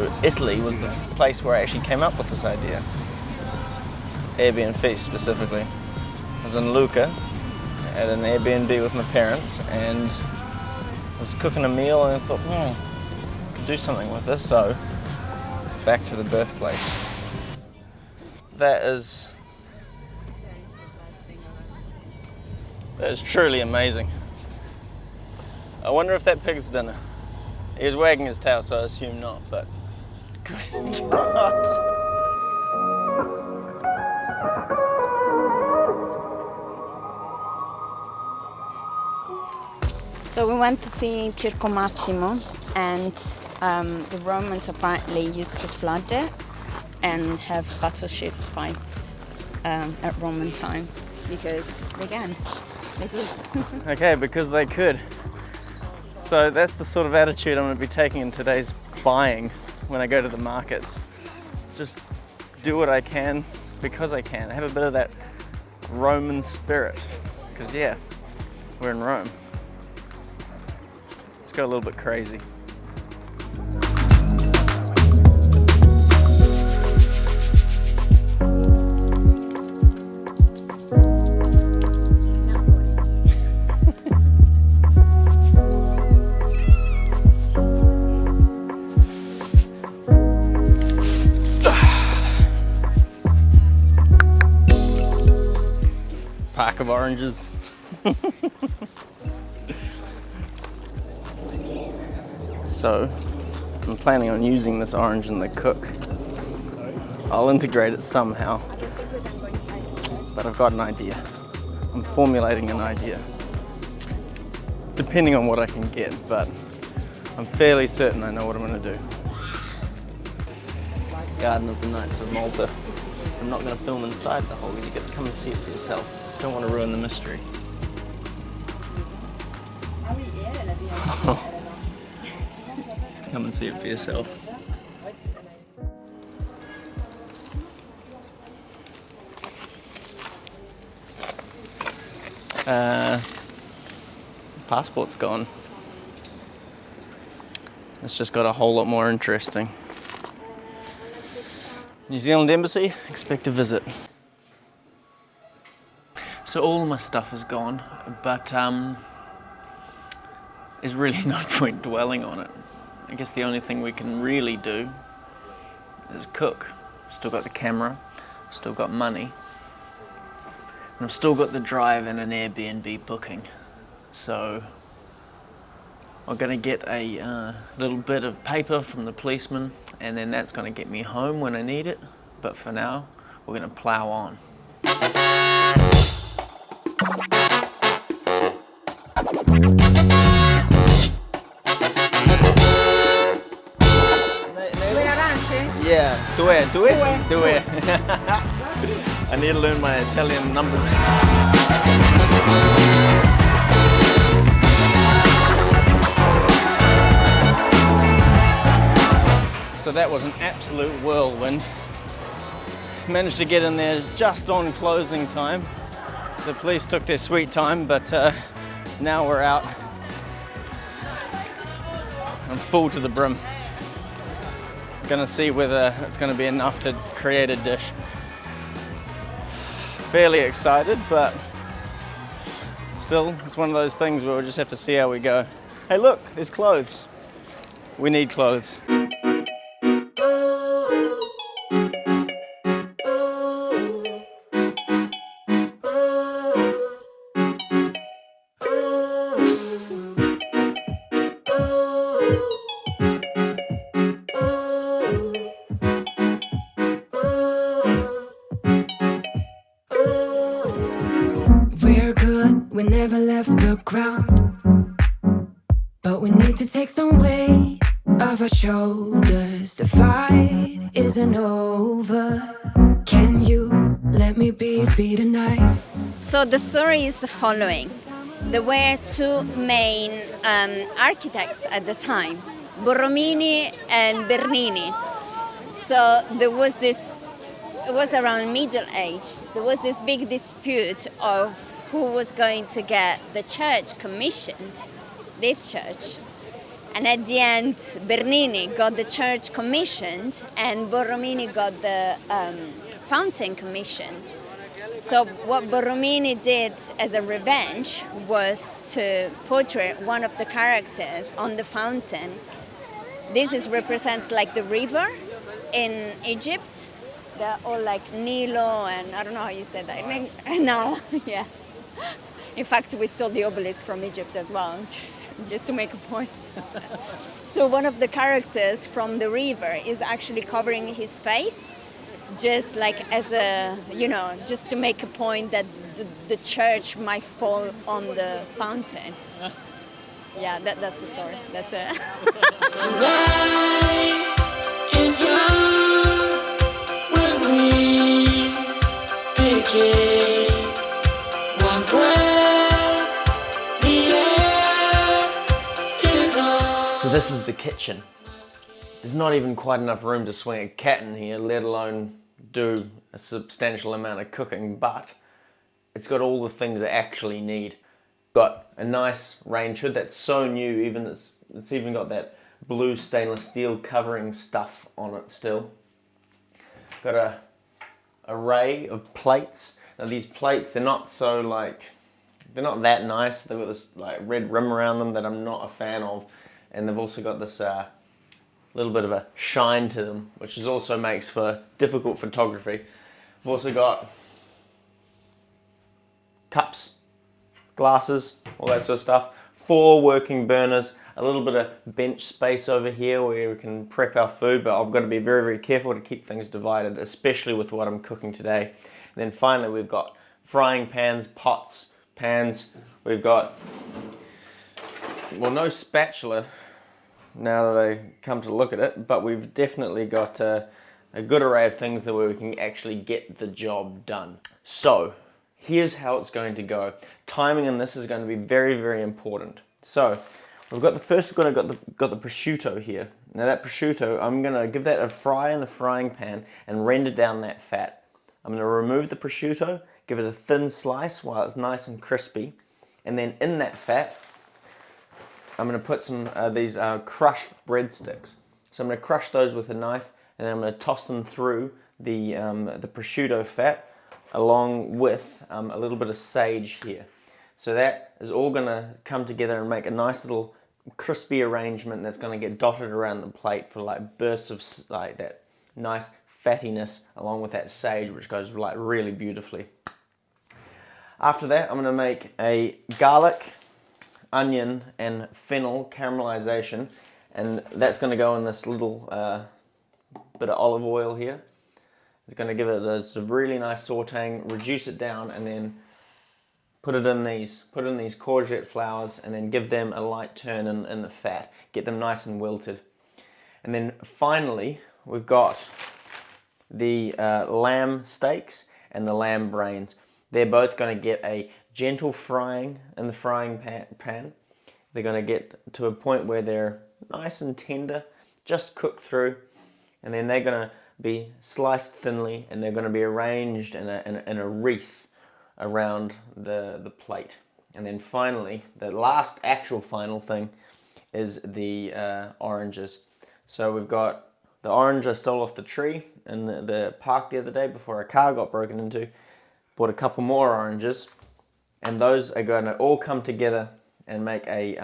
So Italy was the place where I actually came up with this idea. Airbnb feast specifically. I was in Lucca at an Airbnb with my parents and I was cooking a meal and I thought, I could do something with this, so back to the birthplace. That is truly amazing. I wonder if that pig's dinner. He was wagging his tail, so I assume not, but good God. So we went to see Circo Massimo, and the Romans apparently used to flood it and have battleships fights at Roman time because they can. They could. Okay, because they could. So that's the sort of attitude I'm going to be taking in today's buying when I go to the markets. Just do what I can because I can. Have a bit of that Roman spirit. Because yeah, we're in Rome. Let's go a little bit crazy. Pack of oranges. So, I'm planning on using this orange in the cook. I'll integrate it somehow, but I've got an idea. I'm formulating an idea, depending on what I can get, but I'm fairly certain I know what I'm going to do. Garden of the Knights of Malta. I'm not going to film inside the hole, you get to come and see it for yourself. Don't want to ruin the mystery. Come and see it for yourself. Passport's gone. It's just got a whole lot more interesting. New Zealand Embassy, expect a visit. So all of my stuff is gone, but there's really no point dwelling on it. I guess the only thing we can really do is cook. Still got the camera, still got money, and I've still got the drive and an Airbnb booking. So I'm gonna get a little bit of paper from the policeman, and then that's gonna get me home when I need it. But for now, we're gonna plow on. Yeah, due. I need to learn my Italian numbers. So that was an absolute whirlwind. Managed to get in there just on closing time. The police took their sweet time, but now we're out. I'm full to the brim. Gonna see whether it's gonna be enough to create a dish. Fairly excited, but still, it's one of those things where we'll just have to see how we go. Hey look, there's clothes. We need clothes. We never left the ground, but we need to take some weight off our shoulders. The fight isn't over. Can you let me be tonight? So the story is the following. There were two main architects at the time, Borromini and Bernini. So there was this, it was around Middle Age, there was this big dispute of who was going to get the church commissioned, this church. And at the end, Bernini got the church commissioned and Borromini got the fountain commissioned. So what Borromini did as a revenge was to portray one of the characters on the fountain. This represents like the river in Egypt. They're all like Nilo and I don't know how you said that. No, yeah. In fact, we stole the obelisk from Egypt as well, just to make a point. So one of the characters from the river is actually covering his face, just like as a, just to make a point that the church might fall on the fountain. Yeah, that's the story. That's it. Light is young when we begin. One breath, the air is on. So this is the kitchen. There's not even quite enough room to swing a cat in here, let alone do a substantial amount of cooking, but it's got all the things I actually need. Got a nice range hood that's so new, even it's even got that blue stainless steel covering stuff on it still. Got a array of plates. Now these plates, they're not that nice. They've got this like red rim around them that I'm not a fan of, and they've also got this little bit of a shine to them, which also makes for difficult photography. I've also got cups, glasses, all that sort of stuff. 4 working burners, a little bit of bench space over here where we can prep our food, but I've got to be very, very careful to keep things divided, especially with what I'm cooking today. And then finally we've got frying pans, pots, pans. We've got, well, no spatula now that I come to look at it, but we've definitely got a good array of things that where we can actually get the job done. So here's how it's going to go. Timing in this is going to be very, very important. So we've got got the prosciutto here. Now that prosciutto, I'm going to give that a fry in the frying pan and render down that fat. I'm going to remove the prosciutto, give it a thin slice while it's nice and crispy, and then in that fat I'm going to put some these crushed breadsticks. So I'm going to crush those with a knife, and then I'm going to toss them through the prosciutto fat along with a little bit of sage here. So that is all going to come together and make a nice little crispy arrangement that's going to get dotted around the plate for like bursts of like that nice fattiness along with that sage, which goes like really beautifully. After that, I'm going to make a garlic, onion and fennel caramelization, and that's going to go in this little bit of olive oil here. It's going to give it a really nice sauteing, reduce it down, and then put in these courgette flowers, and then give them a light turn in the fat, get them nice and wilted. And then finally we've got the lamb steaks and the lamb brains. They're both going to get a gentle frying in the frying pan. They're going to get to a point where they're nice and tender, just cooked through, and then they're going to be sliced thinly, and they're going to be arranged in a wreath around the plate. And then finally, the last actual final thing is the oranges. So we've got the orange I stole off the tree in the park the other day before a car got broken into. Bought a couple more oranges, and those are going to all come together and make a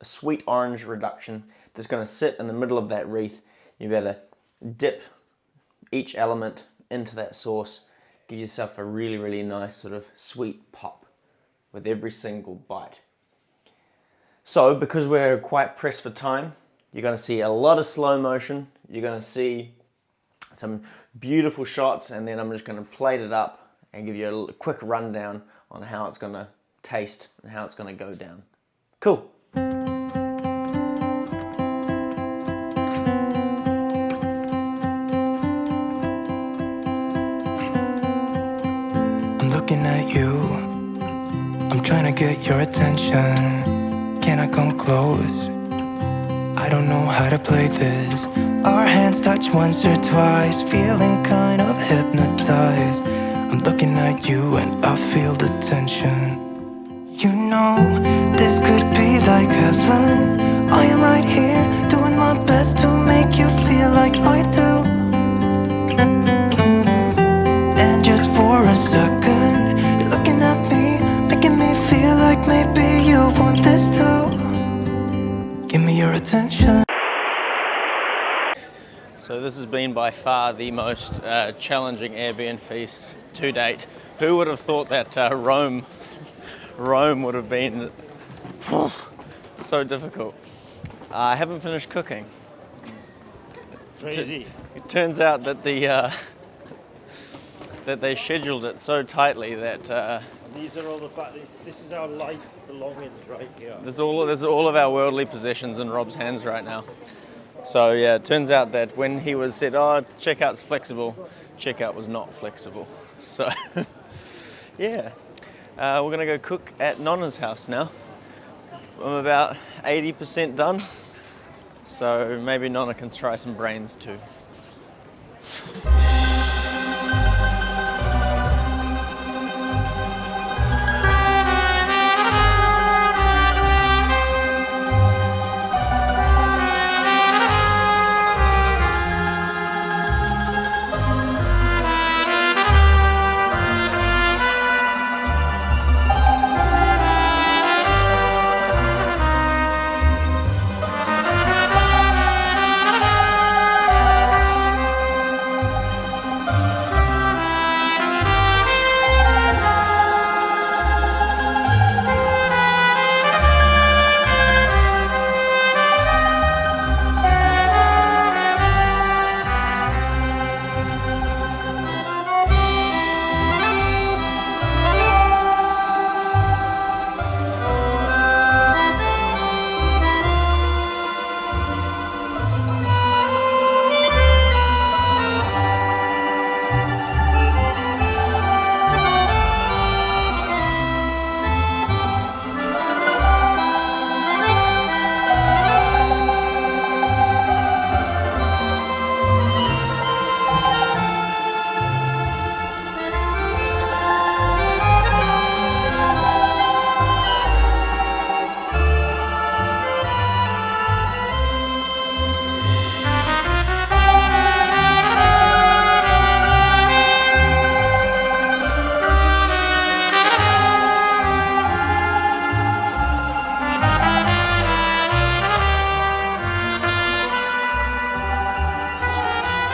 sweet orange reduction that's going to sit in the middle of that wreath. You better dip each element into that sauce, give yourself a really, really nice sort of sweet pop with every single bite. So because we're quite pressed for time, you're going to see a lot of slow motion, you're going to see some beautiful shots, and then I'm just going to plate it up and give you a quick rundown on how it's going to taste and how it's going to go down. Cool. I'm looking at you, I'm trying to get your attention. Can I come close? I don't know how to play this. Our hands touch once or twice, feeling kind of hypnotized. I'm looking at you and I feel the tension. You know, this could be like heaven. I am like I do. And just for a second, you're looking at me, making me feel like maybe you want this too. Give me your attention. So this has been by far the most challenging Airbnb feast to date. Who would have thought that Rome would have been so difficult? I haven't finished cooking. Crazy. It turns out that that they scheduled it so tightly that These are all the this is our life belongings right here. there's all of our worldly possessions in Rob's hands right now. So yeah, it turns out that when he was said, "Oh, checkout's flexible," checkout was not flexible. So yeah, we're gonna go cook at Nonna's house now. I'm about 80% done, so maybe Nonna can try some brains too.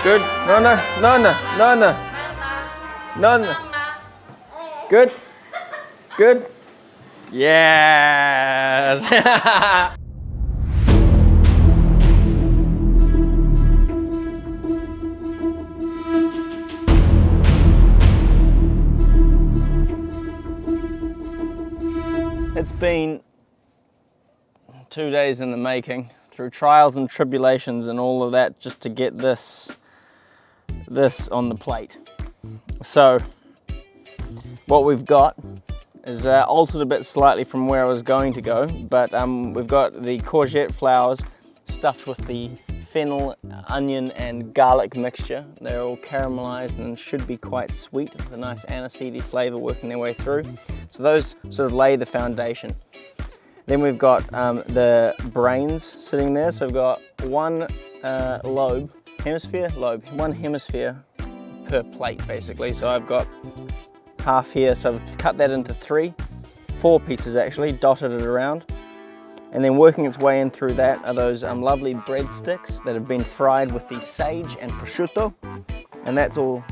Good. Nonna, Nonna, Nonna. Nonna. Good. Good. Yes. It's been 2 days in the making, through trials and tribulations and all of that, just to get this on the plate. So what we've got is altered a bit slightly from where I was going to go, but we've got the courgette flowers stuffed with the fennel, onion and garlic mixture. They're all caramelized and should be quite sweet with a nice aniseedy flavor working their way through. So those sort of lay the foundation. Then we've got the brains sitting there. So we've got one one hemisphere per plate basically. So I've got half here, so I've cut that into four pieces actually, dotted it around. And then working its way in through that are those lovely breadsticks that have been fried with the sage and prosciutto. And that's all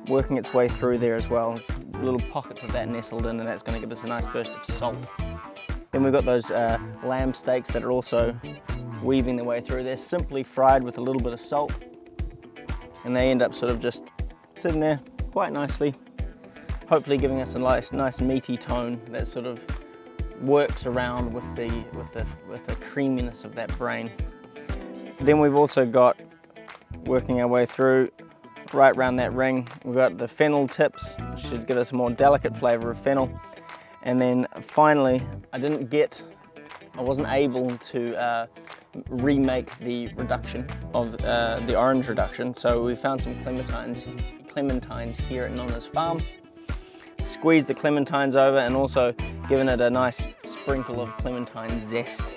working its way through there as well. It's little pockets of that nestled in, and that's going to give us a nice burst of salt. Then we've got those lamb steaks that are also weaving their way through. They're simply fried with a little bit of salt, and they end up sort of just sitting there quite nicely, hopefully giving us a nice meaty tone that sort of works around with the creaminess of that brain. Then we've also got, working our way through, right around that ring, we've got the fennel tips, which should give us a more delicate flavour of fennel. And then finally, I wasn't able to remake the reduction of the orange reduction, so we found some clementines here at Nonna's farm. Squeezed the clementines over and also given it a nice sprinkle of clementine zest,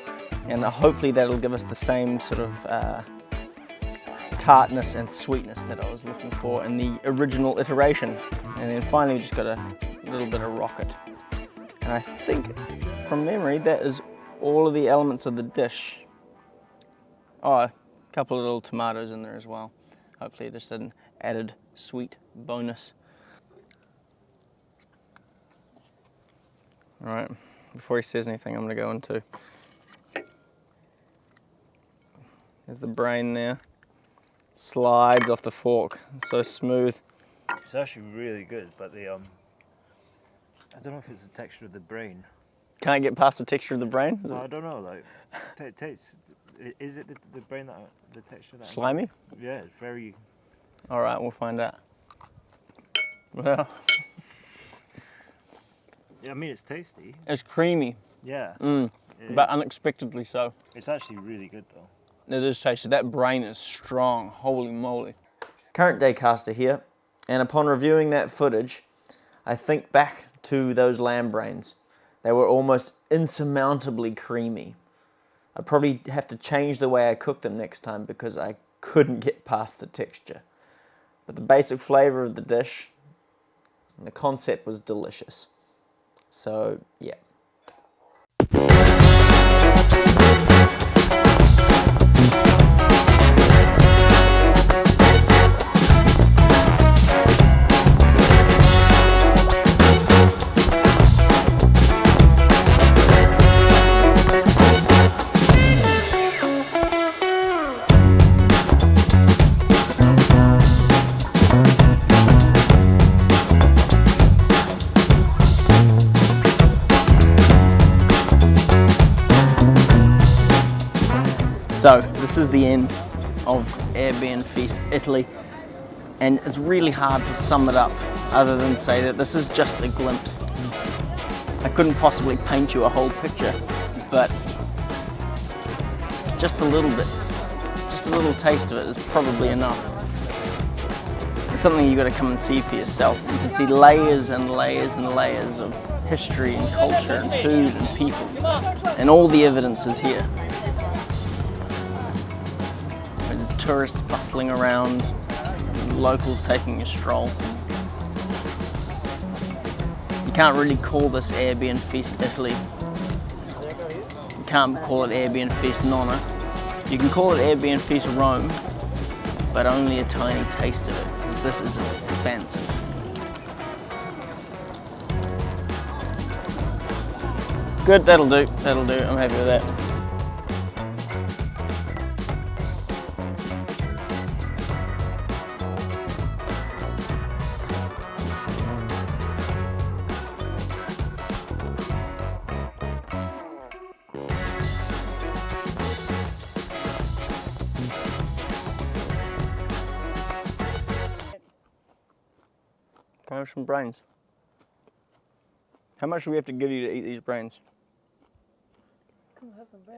and hopefully that'll give us the same sort of tartness and sweetness that I was looking for in the original iteration. And then finally we just got a little bit of rocket. And I think, from memory, that is all of the elements of the dish. Oh, a couple of little tomatoes in there as well. Hopefully just an added sweet bonus. All right, before he says anything, I'm gonna go into. There's the brain there. Slides off the fork, so smooth. It's actually really good, but the I don't know if it's the texture of the brain. Can't get past the texture of the brain? No, I don't know. Like, is it the brain that the texture that? Slimy? Yeah, it's very. All right, we'll find out. Well, Yeah, I mean it's tasty. it's creamy, Yeah. It but is. unexpectedly so. It's actually really good though. It is tasty. That brain is strong. Holy moly. Current day caster here, and upon reviewing that footage, I think back to those lamb brains. They were almost insurmountably creamy. I'd probably have to change the way I cook them next time because I couldn't get past the texture. But the basic flavor of the dish and the concept was delicious. So, yeah. So this is the end of Airbnb Feast Italy, and it's really hard to sum it up other than say that this is just a glimpse. I couldn't possibly paint you a whole picture, but just a little bit, just a little taste of it is probably enough. It's something you've got to come and see for yourself. You can see layers and layers and layers of history and culture and food and people, and all the evidence is here. There's tourists bustling around, locals taking a stroll. You can't really call this Airbnb Feast Italy. You can't call it Airbnb Feast Nonna. You can call it Airbnb Feast Rome, but only a tiny taste of it, because this is expensive. Good, that'll do, I'm happy with that. Can I have some brains? How much do we have to give you to eat these brains?